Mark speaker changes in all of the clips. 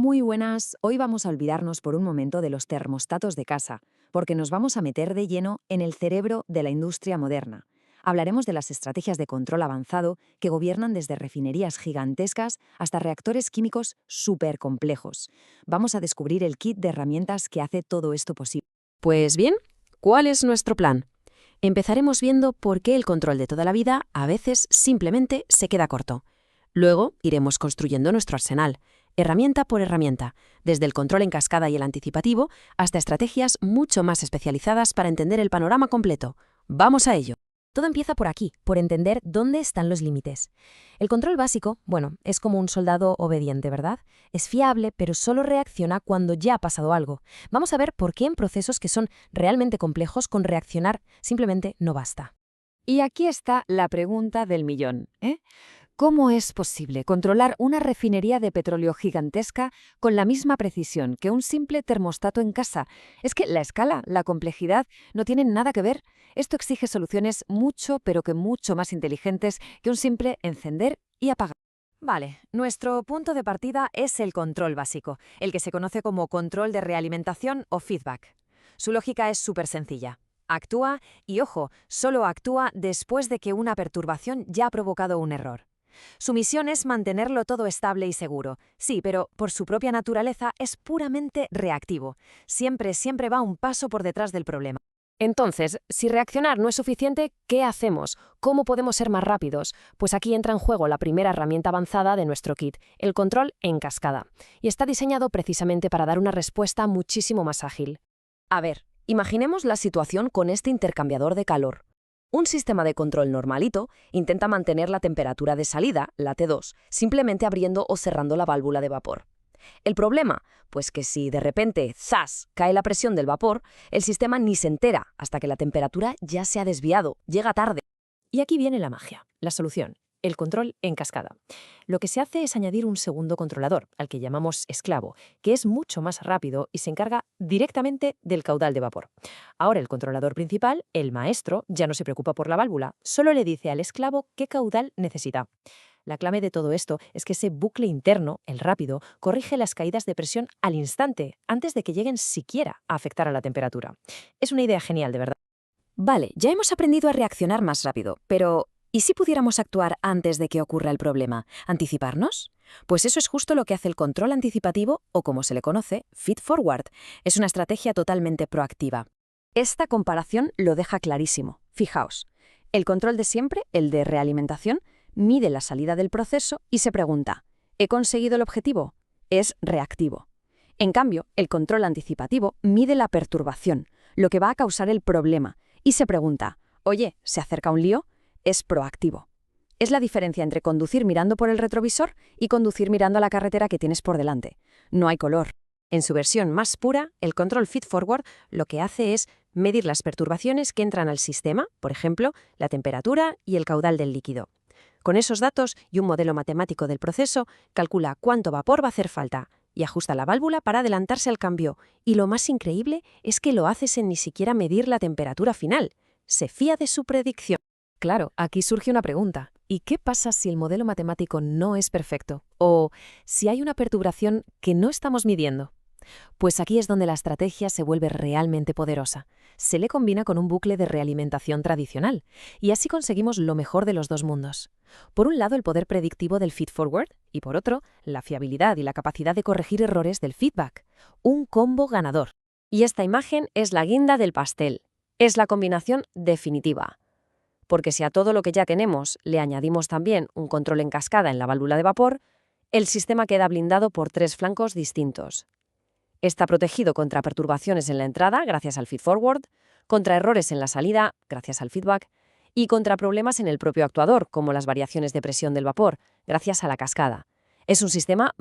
Speaker 1: Muy buenas, hoy vamos a olvidarnos por un momento de los termostatos de casa, porque nos vamos a meter de lleno en el cerebro de la industria moderna. Hablaremos de las estrategias de control avanzado que gobiernan desde refinerías gigantescas hasta reactores químicos súper complejos. Vamos a descubrir el kit de herramientas que hace todo esto posible.
Speaker 2: Pues bien, ¿cuál es nuestro plan? Empezaremos viendo por qué el control de toda la vida a veces simplemente se queda corto. Luego iremos construyendo nuestro arsenal, herramienta por herramienta, desde el control en cascada y el anticipativo hasta estrategias mucho más especializadas para entender el panorama completo. ¡Vamos a ello!
Speaker 3: Todo empieza por aquí, por entender dónde están los límites. El control básico, es como un soldado obediente, ¿verdad? Es fiable, pero solo reacciona cuando ya ha pasado algo. Vamos a ver por qué en procesos que son realmente complejos con reaccionar simplemente no basta.
Speaker 1: Y aquí está la pregunta del millón, ¿eh? ¿Cómo es posible controlar una refinería de petróleo gigantesca con la misma precisión que un simple termostato en casa? Es que la escala, la complejidad, no tienen nada que ver. Esto exige soluciones mucho, pero que mucho más inteligentes que un simple encender y apagar. Vale, nuestro punto de partida es el control básico, el que se conoce como control de realimentación o feedback. Su lógica es súper sencilla. Actúa y, ojo, solo actúa después de que una perturbación ya ha provocado un error. Su misión es mantenerlo todo estable y seguro. Sí, pero por su propia naturaleza es puramente reactivo. Siempre va un paso por detrás del problema.
Speaker 2: Entonces, si reaccionar no es suficiente, ¿qué hacemos? ¿Cómo podemos ser más rápidos? Pues aquí entra en juego la primera herramienta avanzada de nuestro kit, el control en cascada. Y está diseñado precisamente para dar una respuesta muchísimo más ágil. A ver, imaginemos la situación con este intercambiador de calor. Un sistema de control normalito intenta mantener la temperatura de salida, la T2, simplemente abriendo o cerrando la válvula de vapor. El problema, pues que si de repente, ¡zas!, cae la presión del vapor, el sistema ni se entera hasta que la temperatura ya se ha desviado, llega tarde.
Speaker 3: Y aquí viene la magia, la solución. El control en cascada. Lo que se hace es añadir un segundo controlador, al que llamamos esclavo, que es mucho más rápido y se encarga directamente del caudal de vapor. Ahora el controlador principal, el maestro, ya no se preocupa por la válvula, solo le dice al esclavo qué caudal necesita. La clave de todo esto es que ese bucle interno, el rápido, corrige las caídas de presión al instante, antes de que lleguen siquiera a afectar a la temperatura. Es una idea genial, de verdad.
Speaker 2: Vale, ya hemos aprendido a reaccionar más rápido, pero ¿y si pudiéramos actuar antes de que ocurra el problema? ¿Anticiparnos? Pues eso es justo lo que hace el control anticipativo, o como se le conoce, feed forward. Es una estrategia totalmente proactiva. Esta comparación lo deja clarísimo. Fijaos, el control de siempre, el de realimentación, mide la salida del proceso y se pregunta, ¿he conseguido el objetivo? Es reactivo. En cambio, el control anticipativo mide la perturbación, lo que va a causar el problema, y se pregunta, oye, ¿se acerca un lío? Es proactivo. Es la diferencia entre conducir mirando por el retrovisor y conducir mirando a la carretera que tienes por delante. No hay color. En su versión más pura, el control feed-forward lo que hace es medir las perturbaciones que entran al sistema, por ejemplo, la temperatura y el caudal del líquido. Con esos datos y un modelo matemático del proceso, calcula cuánto vapor va a hacer falta y ajusta la válvula para adelantarse al cambio. Y lo más increíble es que lo hace sin ni siquiera medir la temperatura final. Se fía de su predicción.
Speaker 3: Claro, aquí surge una pregunta. ¿Y qué pasa si el modelo matemático no es perfecto? ¿O si hay una perturbación que no estamos midiendo? Pues aquí es donde la estrategia se vuelve realmente poderosa. Se le combina con un bucle de realimentación tradicional, y así conseguimos lo mejor de los dos mundos. Por un lado, el poder predictivo del feed-forward, y por otro, la fiabilidad y la capacidad de corregir errores del feedback. Un combo ganador.
Speaker 2: Y esta imagen es la guinda del pastel. Es la combinación definitiva. Porque si a todo lo que ya tenemos le añadimos también un control en cascada en la válvula de vapor, el sistema queda blindado por tres flancos distintos. Está protegido contra perturbaciones en la entrada, gracias al feed-forward, contra errores en la salida, gracias al feedback, y contra problemas en el propio actuador, como las variaciones de presión del vapor, gracias a la cascada. Es un sistema,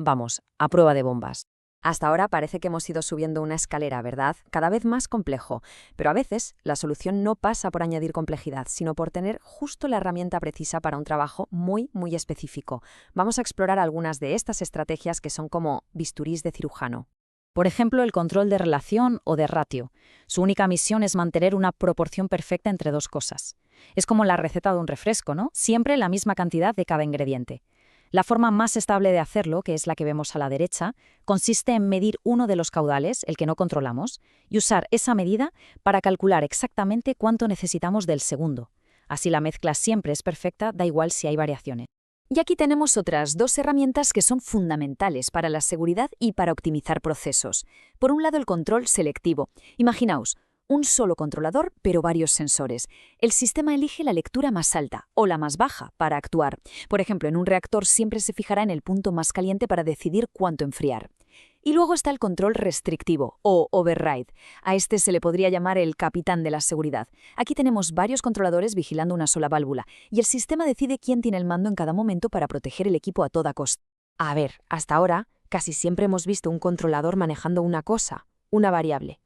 Speaker 2: a prueba de bombas.
Speaker 1: Hasta ahora parece que hemos ido subiendo una escalera, ¿verdad? Cada vez más complejo. Pero a veces la solución no pasa por añadir complejidad, sino por tener justo la herramienta precisa para un trabajo muy específico. Vamos a explorar algunas de estas estrategias que son como bisturís de cirujano.
Speaker 4: Por ejemplo, el control de relación o de ratio. Su única misión es mantener una proporción perfecta entre dos cosas. Es como la receta de un refresco, ¿no? Siempre la misma cantidad de cada ingrediente. La forma más estable de hacerlo, que es la que vemos a la derecha, consiste en medir uno de los caudales, el que no controlamos, y usar esa medida para calcular exactamente cuánto necesitamos del segundo. Así la mezcla siempre es perfecta, da igual si hay variaciones.
Speaker 1: Y aquí tenemos otras dos herramientas que son fundamentales para la seguridad y para optimizar procesos. Por un lado, el control selectivo. Imaginaos, un solo controlador, pero varios sensores. El sistema elige la lectura más alta o la más baja para actuar. Por ejemplo, en un reactor siempre se fijará en el punto más caliente para decidir cuánto enfriar. Y luego está el control restrictivo, o override. A este se le podría llamar el capitán de la seguridad. Aquí tenemos varios controladores vigilando una sola válvula, y el sistema decide quién tiene el mando en cada momento para proteger el equipo a toda costa.
Speaker 3: A ver, hasta ahora, casi siempre hemos visto un controlador manejando una cosa, una variable.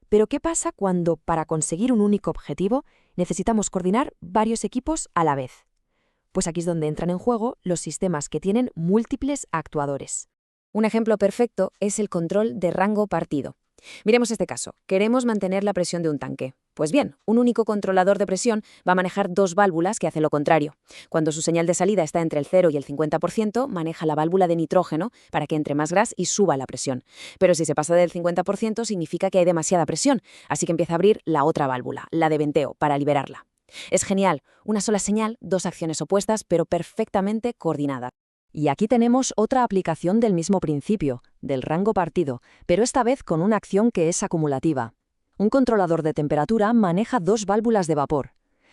Speaker 3: Pero ¿qué pasa cuando, para conseguir un único objetivo, necesitamos coordinar varios equipos a la vez? Pues aquí es donde entran en juego los sistemas que tienen múltiples actuadores. Un ejemplo perfecto es el control de rango partido. Miremos este caso. Queremos mantener la presión de un tanque. Pues bien, un único controlador de presión va a manejar dos válvulas que hacen lo contrario. Cuando su señal de salida está entre el 0 y el 50%, maneja la válvula de nitrógeno para que entre más gas y suba la presión. Pero si se pasa del 50% significa que hay demasiada presión, así que empieza a abrir la otra válvula, la de venteo, para liberarla. Es genial, una sola señal, dos acciones opuestas, pero perfectamente coordinadas.
Speaker 4: Y aquí tenemos otra aplicación del mismo principio, del rango partido, pero esta vez con una acción que es acumulativa. Un controlador de temperatura maneja dos válvulas de vapor.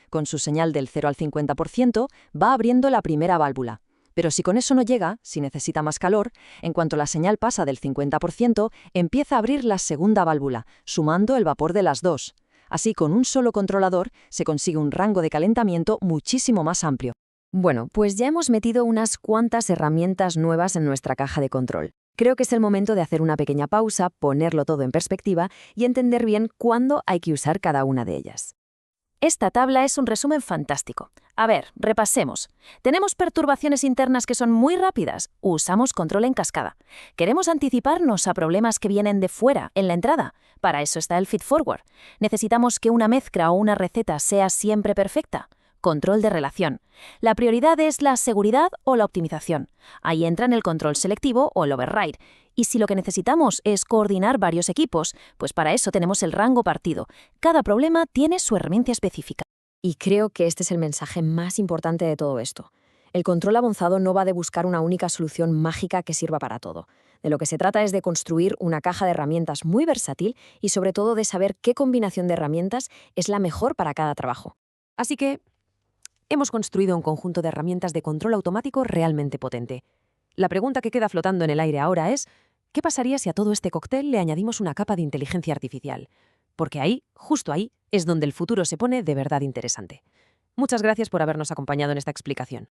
Speaker 4: Con su señal del 0 al 50% va abriendo la primera válvula. Pero si con eso no llega, si necesita más calor, en cuanto la señal pasa del 50%, empieza a abrir la segunda válvula, sumando el vapor de las dos. Así, con un solo controlador, se consigue un rango de calentamiento muchísimo más amplio.
Speaker 2: Bueno, pues ya hemos metido unas cuantas herramientas nuevas en nuestra caja de control. Creo que es el momento de hacer una pequeña pausa, ponerlo todo en perspectiva y entender bien cuándo hay que usar cada una de ellas. Esta tabla es un resumen fantástico. A ver, repasemos. Tenemos perturbaciones internas que son muy rápidas. Usamos control en cascada. ¿Queremos anticiparnos a problemas que vienen de fuera, en la entrada? Para eso está el feed-forward. ¿Necesitamos que una mezcla o una receta sea siempre perfecta? Control de relación. La prioridad es la seguridad o la optimización. Ahí entran el control selectivo o el override. Y si lo que necesitamos es coordinar varios equipos, pues para eso tenemos el rango partido. Cada problema tiene su herramienta específica. Y creo que este es el mensaje más importante de todo esto. El control avanzado no va de buscar una única solución mágica que sirva para todo. De lo que se trata es de construir una caja de herramientas muy versátil y sobre todo de saber qué combinación de herramientas es la mejor para cada trabajo.
Speaker 3: Así que hemos construido un conjunto de herramientas de control automático realmente potente. La pregunta que queda flotando en el aire ahora es, ¿qué pasaría si a todo este cóctel le añadimos una capa de inteligencia artificial? Porque ahí, justo ahí, es donde el futuro se pone de verdad interesante. Muchas gracias por habernos acompañado en esta explicación.